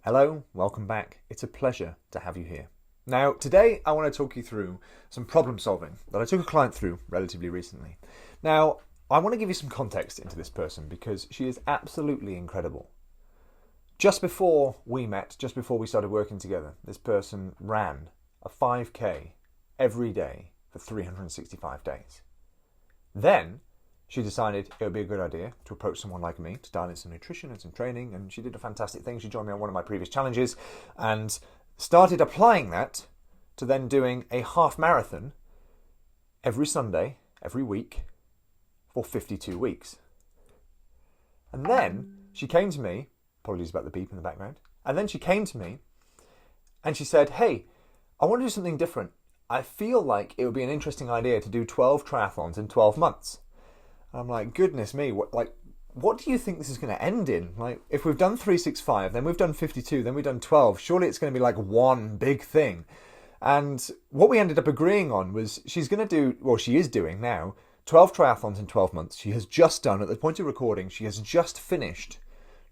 Hello, welcome back. It's a pleasure to have you here. Now, today I want to talk you through some problem solving that I took a client through relatively recently. Now, I want to give you some context into this person because she is absolutely incredible. Just before we met, just before we started working together, this person ran a 5K every day for 365 days. Then she decided it would be a good idea to approach someone like me to dial in some nutrition and some training, and she did a fantastic thing. She joined me on one of my previous challenges and started applying that to then doing a half marathon every Sunday, every week, for 52 weeks. And then she came to me, apologies about the beep in the background, and then she came to me and she said, hey, I want to do something different. I feel like it would be an interesting idea to do 12 triathlons in 12 months. I'm like, goodness me, what do you think this is going to end in? Like, if we've done 365, then we've done 52, then we've done 12, surely it's going to be like one big thing. And what we ended up agreeing on was she's going to do, well, she is doing now, 12 triathlons in 12 months. She has just done, at the point of recording, she has just finished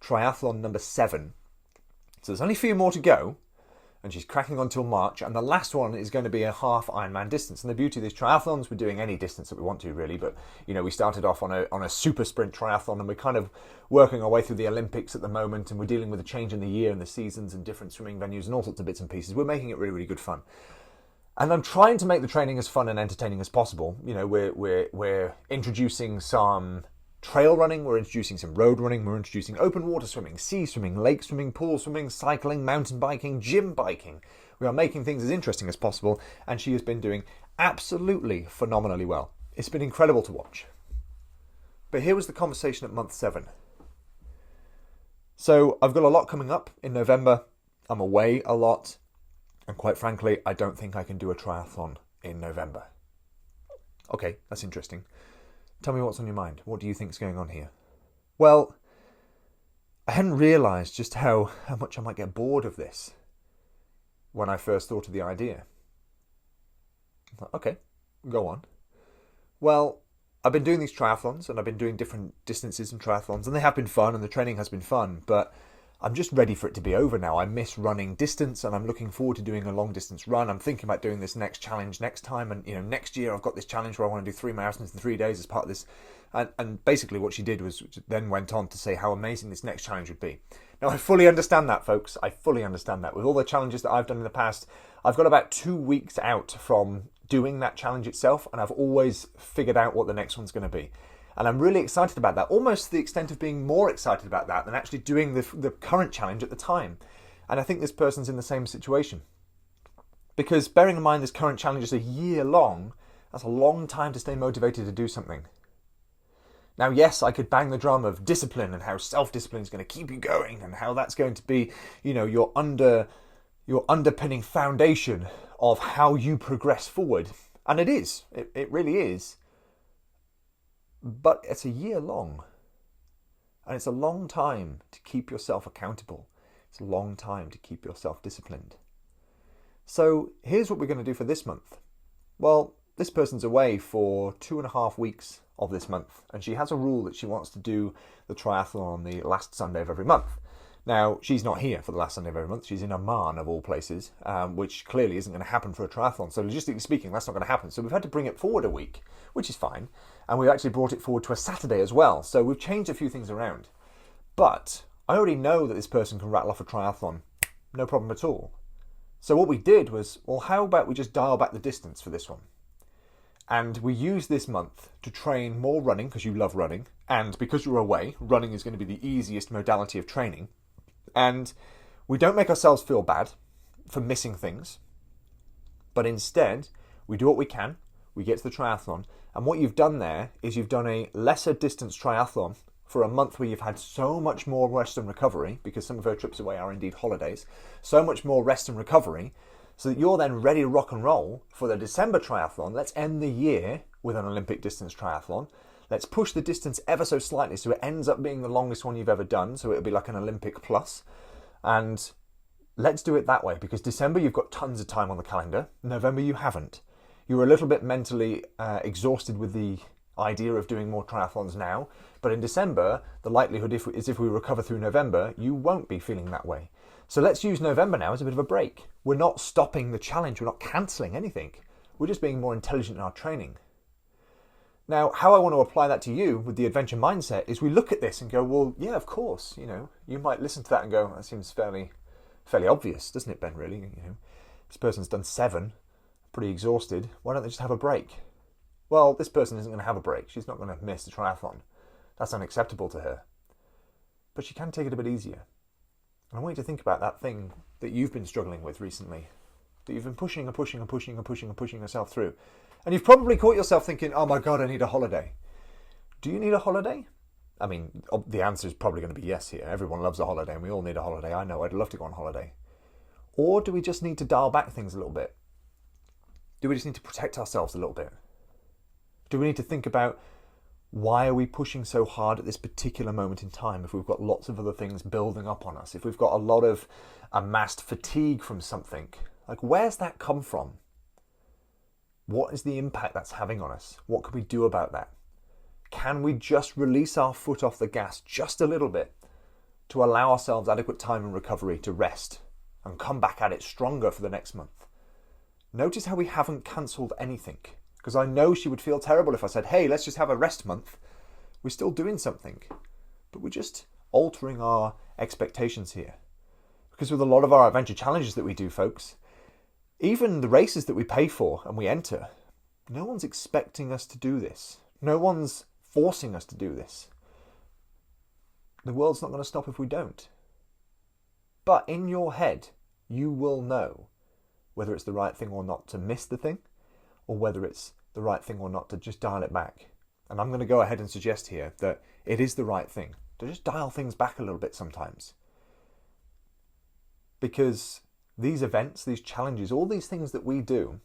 triathlon number 7. So there's only a few more to go. And she's cracking on till March, and the last one is going to be a half Ironman distance. And the beauty of these triathlons, we're doing any distance that we want to, really. But we started off on a super sprint triathlon, and we're kind of working our way through the Olympics at the moment, and we're dealing with a change in the year and the seasons and different swimming venues and all sorts of bits and pieces. We're making it really, really good fun. And I'm trying to make the training as fun and entertaining as possible. We're introducing some trail running, we're introducing some road running, we're introducing open water swimming, sea swimming, lake swimming, pool swimming, cycling, mountain biking, gym biking. We are making things as interesting as possible, and she has been doing absolutely phenomenally well. It's been incredible to watch. But here was the conversation at month 7. So I've got a lot coming up in November. I'm away a lot, and quite frankly, I don't think I can do a triathlon in November. Okay, that's interesting. Tell me what's on your mind. What do you think's going on here? Well, I hadn't realised just how much I might get bored of this when I first thought of the idea. I thought, okay, go on. Well, I've been doing these triathlons and I've been doing different distances and triathlons, and they have been fun and the training has been fun, but I'm just ready for it to be over now. I miss running distance and I'm looking forward to doing a long distance run. I'm thinking about doing this next challenge next time, and next year I've got this challenge where I want to do 3 marathons in 3 days as part of this. And basically what she did was then went on to say how amazing this next challenge would be. Now I fully understand that, folks. I fully understand that. With all the challenges that I've done in the past, I've got about 2 weeks out from doing that challenge itself, and I've always figured out what the next one's going to be. And I'm really excited about that, almost to the extent of being more excited about that than actually doing the current challenge at the time. And I think this person's in the same situation. Because bearing in mind this current challenge is a year long, that's a long time to stay motivated to do something. Now, yes, I could bang the drum of discipline and how self-discipline is going to keep you going and how that's going to be, your underpinning foundation of how you progress forward. And it is. It really is. But it's a year long, and it's a long time to keep yourself accountable. It's a long time to keep yourself disciplined. So here's what we're going to do for this month. Well, this person's away for 2.5 weeks of this month, and she has a rule that she wants to do the triathlon on the last Sunday of every month. Now, she's not here for the last Sunday of every month. She's in Oman, of all places, which clearly isn't going to happen for a triathlon. So logistically speaking, that's not going to happen. So we've had to bring it forward a week, which is fine. And we've actually brought it forward to a Saturday as well. So we've changed a few things around. But I already know that this person can rattle off a triathlon. No problem at all. So what we did was, well, how about we just dial back the distance for this one? And we use this month to train more running, because you love running. And because you're away, running is going to be the easiest modality of training. And we don't make ourselves feel bad for missing things, but instead we do what we can. We get to the triathlon, and what you've done there is you've done a lesser distance triathlon for a month where you've had so much more rest and recovery, because some of her trips away are indeed holidays, so much more rest and recovery, so that you're then ready to rock and roll for the December triathlon. Let's end the year with an Olympic distance triathlon. Let's push the distance ever so slightly so it ends up being the longest one you've ever done, so it'll be like an Olympic plus. And let's do it that way, because December you've got tons of time on the calendar. November you haven't. You're a little bit mentally exhausted with the idea of doing more triathlons now, but in December the likelihood is if we recover through November, you won't be feeling that way. So let's use November now as a bit of a break. We're not stopping the challenge. We're not cancelling anything. We're just being more intelligent in our training. Now, how I want to apply that to you with the adventure mindset is we look at this and go, well, yeah, of course, you might listen to that and go, that seems fairly obvious, doesn't it, Ben, really? This person's done 7, pretty exhausted. Why don't they just have a break? Well, this person isn't going to have a break. She's not going to miss the triathlon. That's unacceptable to her. But she can take it a bit easier. And I want you to think about that thing that you've been struggling with recently, that you've been pushing yourself through. And you've probably caught yourself thinking, oh my God, I need a holiday. Do you need a holiday? I mean, the answer is probably going to be yes here. Everyone loves a holiday and we all need a holiday. I know, I'd love to go on holiday. Or do we just need to dial back things a little bit? Do we just need to protect ourselves a little bit? Do we need to think about why are we pushing so hard at this particular moment in time if we've got lots of other things building up on us? If we've got a lot of amassed fatigue from something, like where's that come from? What is the impact that's having on us? What can we do about that? Can we just release our foot off the gas just a little bit to allow ourselves adequate time and recovery to rest and come back at it stronger for the next month? Notice how we haven't cancelled anything, because I know she would feel terrible if I said, hey, let's just have a rest month. We're still doing something, but we're just altering our expectations here. Because with a lot of our adventure challenges that we do, folks, even the races that we pay for and we enter, no one's expecting us to do this. No one's forcing us to do this. The world's not going to stop if we don't. But in your head, you will know whether it's the right thing or not to miss the thing, or whether it's the right thing or not to just dial it back. And I'm going to go ahead and suggest here that it is the right thing to just dial things back a little bit sometimes. Because these events, these challenges, all these things that we do,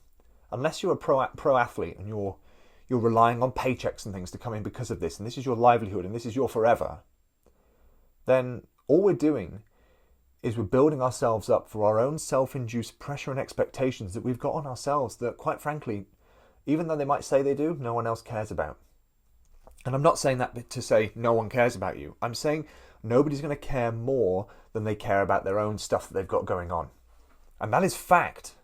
unless you're a pro athlete and you're relying on paychecks and things to come in because of this, and this is your livelihood and this is your forever, then all we're doing is we're building ourselves up for our own self-induced pressure and expectations that we've got on ourselves that, quite frankly, even though they might say they do, no one else cares about. And I'm not saying that to say no one cares about you. I'm saying nobody's going to care more than they care about their own stuff that they've got going on. And that is fact.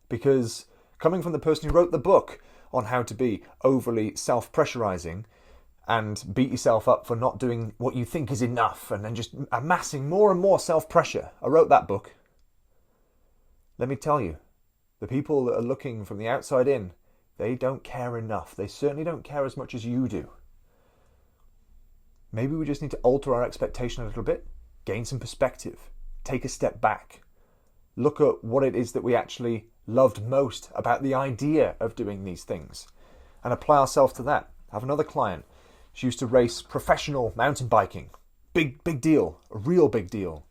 Because coming from the person who wrote the book on how to be overly self-pressurizing and beat yourself up for not doing what you think is enough and then just amassing more and more self-pressure. I wrote that book. Let me tell you, the people that are looking from the outside in, they don't care enough. They certainly don't care as much as you do. Maybe we just need to alter our expectation a little bit, gain some perspective, take a step back, look at what it is that we actually loved most about the idea of doing these things and apply ourselves to that. I have another client. She used to race professional mountain biking. Big deal. A real big deal.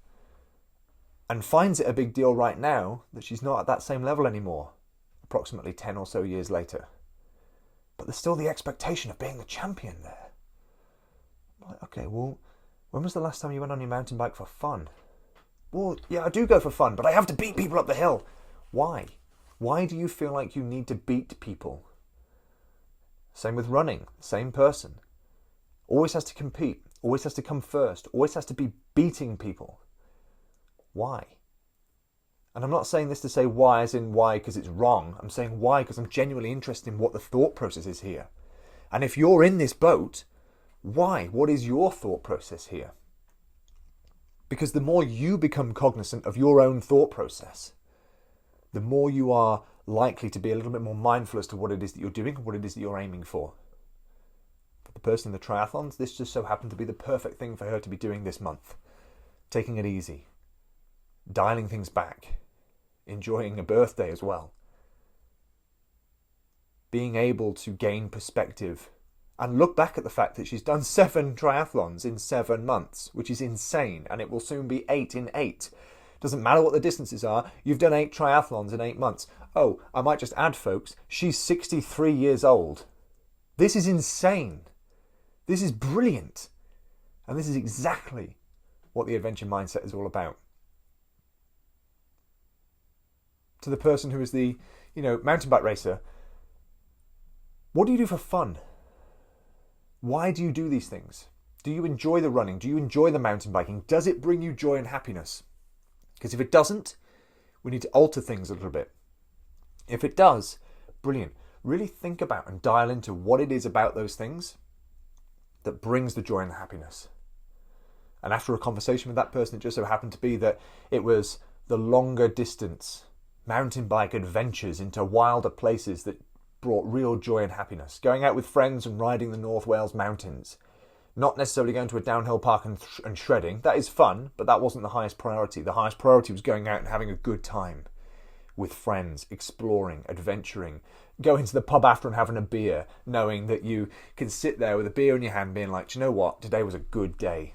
And finds it a big deal right now that she's not at that same level anymore, approximately 10 or so years later. But there's still the expectation of being the champion there. Like, okay, well, when was the last time you went on your mountain bike for fun? Well, yeah, I do go for fun, but I have to beat people up the hill. Why? Why do you feel like you need to beat people? Same with running, same person. Always has to compete, always has to come first, always has to be beating people. Why? And I'm not saying this to say why as in why because it's wrong. I'm saying why because I'm genuinely interested in what the thought process is here. And if you're in this boat, why? What is your thought process here? Because the more you become cognizant of your own thought process, the more you are likely to be a little bit more mindful as to what it is that you're doing and what it is that you're aiming for. For the person in the triathlons, this just so happened to be the perfect thing for her to be doing this month. Taking it easy. Dialing things back. Enjoying a birthday as well. Being able to gain perspective and look back at the fact that she's done 7 triathlons in 7 months, which is insane, and it will soon be 8 in 8. Doesn't matter what the distances are, you've done 8 triathlons in 8 months. Oh, I might just add, folks, she's 63 years old. This is insane. This is brilliant. And this is exactly what the adventure mindset is all about. To the person who is the, mountain bike racer, what do you do for fun? Why do you do these things? Do you enjoy the running? Do you enjoy the mountain biking? Does it bring you joy and happiness? Because if it doesn't, we need to alter things a little bit. If it does, brilliant. Really think about and dial into what it is about those things that brings the joy and the happiness. And after a conversation with that person, it just so happened to be that it was the longer distance mountain bike adventures into wilder places that brought real joy and happiness. Going out with friends and riding the North Wales mountains. Not necessarily going to a downhill park and shredding. That is fun, but that wasn't the highest priority. The highest priority was going out and having a good time with friends, exploring, adventuring, going to the pub after and having a beer, knowing that you can sit there with a beer in your hand being like, do you know what? Today was a good day.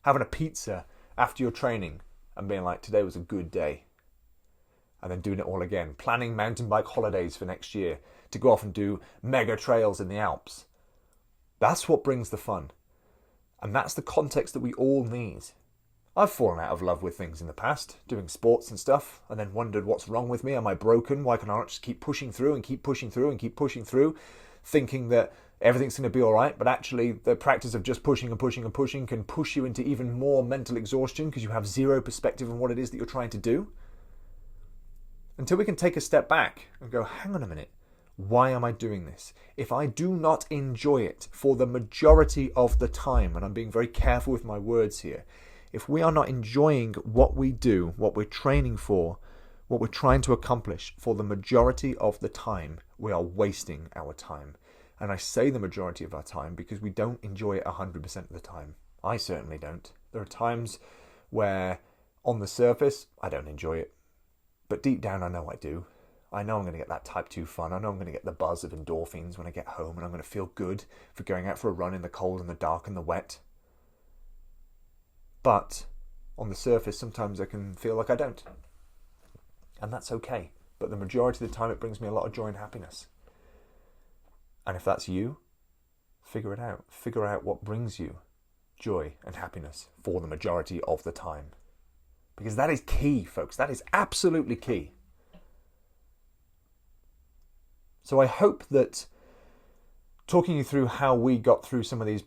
Having a pizza after your training and being like, today was a good day. And then doing it all again. Planning mountain bike holidays for next year to go off and do mega trails in the Alps. That's what brings the fun. And that's the context that we all need. I've fallen out of love with things in the past, doing sports and stuff, and then wondered what's wrong with me. Am I broken? Why can I not just keep pushing through and keep pushing through and keep pushing through, thinking that everything's going to be all right, but actually the practice of just pushing and pushing and pushing can push you into even more mental exhaustion because you have zero perspective on what it is that you're trying to do. Until we can take a step back and go, hang on a minute, why am I doing this? If I do not enjoy it for the majority of the time, and I'm being very careful with my words here, if we are not enjoying what we do, what we're training for, what we're trying to accomplish for the majority of the time, we are wasting our time. And I say the majority of our time because we don't enjoy it 100% of the time. I certainly don't. There are times where on the surface, I don't enjoy it. But deep down, I know I do. I know I'm going to get that type 2 fun. I know I'm going to get the buzz of endorphins when I get home, and I'm going to feel good for going out for a run in the cold and the dark and the wet. But on the surface, sometimes I can feel like I don't. And that's okay. But the majority of the time, it brings me a lot of joy and happiness. And if that's you, figure it out. Figure out what brings you joy and happiness for the majority of the time. Because that is key, folks. That is absolutely key. So I hope that talking you through how we got through some of these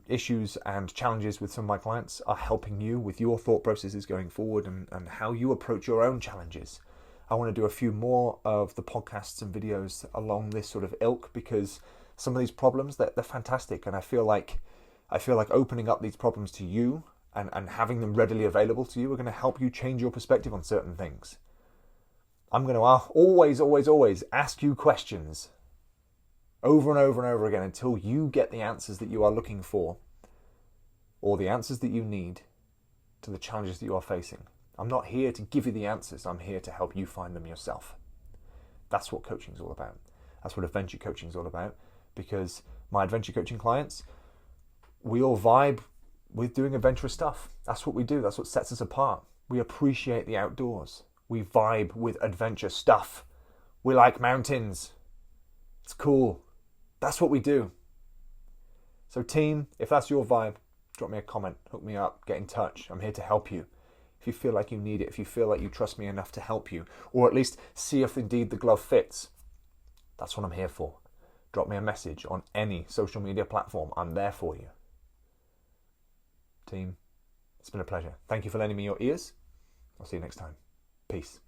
issues and challenges with some of my clients are helping you with your thought processes going forward and how you approach your own challenges. I want to do a few more of the podcasts and videos along this sort of ilk because some of these problems, they're fantastic. And I feel like opening up these problems to you and having them readily available to you are going to help you change your perspective on certain things. I'm going to always ask you questions over and over and over again until you get the answers that you are looking for or the answers that you need to the challenges that you are facing. I'm not here to give you the answers. I'm here to help you find them yourself. That's what coaching is all about. That's what adventure coaching is all about, because my adventure coaching clients, we all vibe with doing adventurous stuff. That's what we do. That's what sets us apart. We appreciate the outdoors. We vibe with adventure stuff. We like mountains. It's cool. That's what we do. So team, if that's your vibe, drop me a comment, hook me up, get in touch. I'm here to help you. If you feel like you need it, if you feel like you trust me enough to help you, or at least see if indeed the glove fits, that's what I'm here for. Drop me a message on any social media platform. I'm there for you. Team, it's been a pleasure. Thank you for lending me your ears. I'll see you next time. Peace.